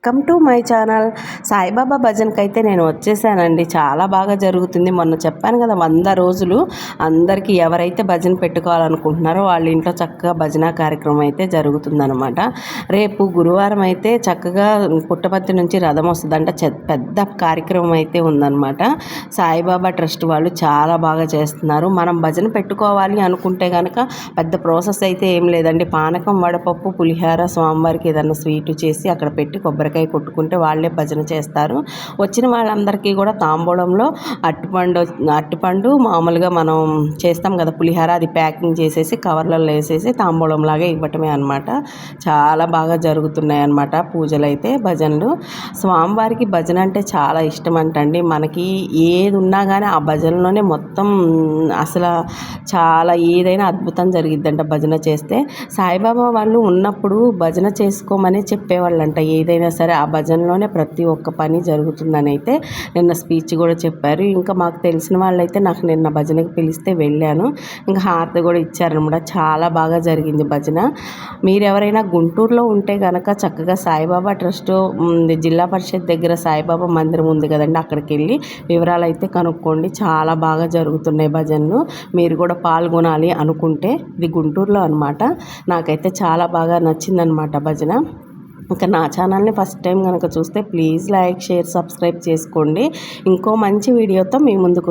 Welcome to my channel. Saibaba భజనకి అయితే నేను వచ్చేసానండి. చాలా బాగా జరుగుతుంది. మొన్న చెప్పాను కదా 100 రోజులు అందరికీ ఎవరైతే భజన పెట్టుకోవాలనుకుంటున్నారో వాళ్ళ ఇంట్లో చక్కగా భజన కార్యక్రమం అయితే జరుగుతుందనమాట. రేపు గురువారం అయితే చక్కగా పుట్టపర్తి నుంచి రథం వస్తుందంట. పెద్ద కార్యక్రమం అయితే ఉందన్నమాట. సాయిబాబా ట్రస్ట్ వాళ్ళు చాలా బాగా చేస్తున్నారు. మనం భజన పెట్టుకోవాలి అనుకుంటే కనుక పెద్ద ప్రాసెస్ అయితే ఏం లేదండి. పానకం, వడపప్పు, పులిహార, స్వామివారికి ఏదన్నా స్వీటు చేసి అక్కడ పెట్టి కొబ్బరికాయ కొట్టుకుంటే వాళ్ళే భజన చేస్తారు. వచ్చిన వాళ్ళందరికీ కూడా తాంబూలంలో అరటిపండు మామూలుగా మనం చేస్తాం కదా పులిహార, అది ప్యాకింగ్ చేసేసి కవర్లలో వేసేసి తాంబూలంలాగా ఇవ్వటమే అనమాట. చాలా బాగా జరుగుతున్నాయి అన్నమాట పూజలు అయితే, భజనలు. స్వామివారికి భజన అంటే చాలా ఇష్టం అంటండి. మనకి ఏది ఉన్నా కానీ ఆ భజనలోనే మొత్తం అసలు చాలా ఏదైనా అద్భుతం జరిగిద్దంట భజన చేస్తే. సాయిబాబా వాళ్ళు ఉన్నప్పుడు భజన చేసుకోమని చెప్పేవాళ్ళంట. ఏదైనా సరే ఆ భజనలోనే ప్రతి ఒక్క పని జరుగుతుందని అయితే నిన్న స్పీచ్ కూడా చెప్పారు. ఇంకా మాకు తెలిసిన వాళ్ళైతే నాకు నిన్న భజనకి పిలిస్తే వెళ్ళాను. ఇంకా హారతి కూడా ఇచ్చారనమాట. చాలా బాగా జరిగింది భజన. మీరు ఎవరైనా గుంటూరులో ఉంటే కనుక చక్కగా సాయిబాబా ట్రస్ట్ జిల్లా పరిషత్ దగ్గర సాయిబాబా మందిరం ఉంది కదండి, అక్కడికి వెళ్ళి వివరాలు అయితే కనుక్కోండి. చాలా బాగా జరుగుతున్నాయి భజనలు. మీరు కూడా పాల్గొనాలి అనుకుంటే, ఇది గుంటూరులో అనమాట. నాకైతే చాలా బాగా నచ్చిందనమాట భజన. ఇంకా నా ఛానల్ని ఫస్ట్ టైం కనుక చూస్తే ప్లీజ్ లైక్, షేర్, సబ్స్క్రైబ్ చేసుకోండి. ఇంకో మంచి వీడియోతో మీ ముందుకు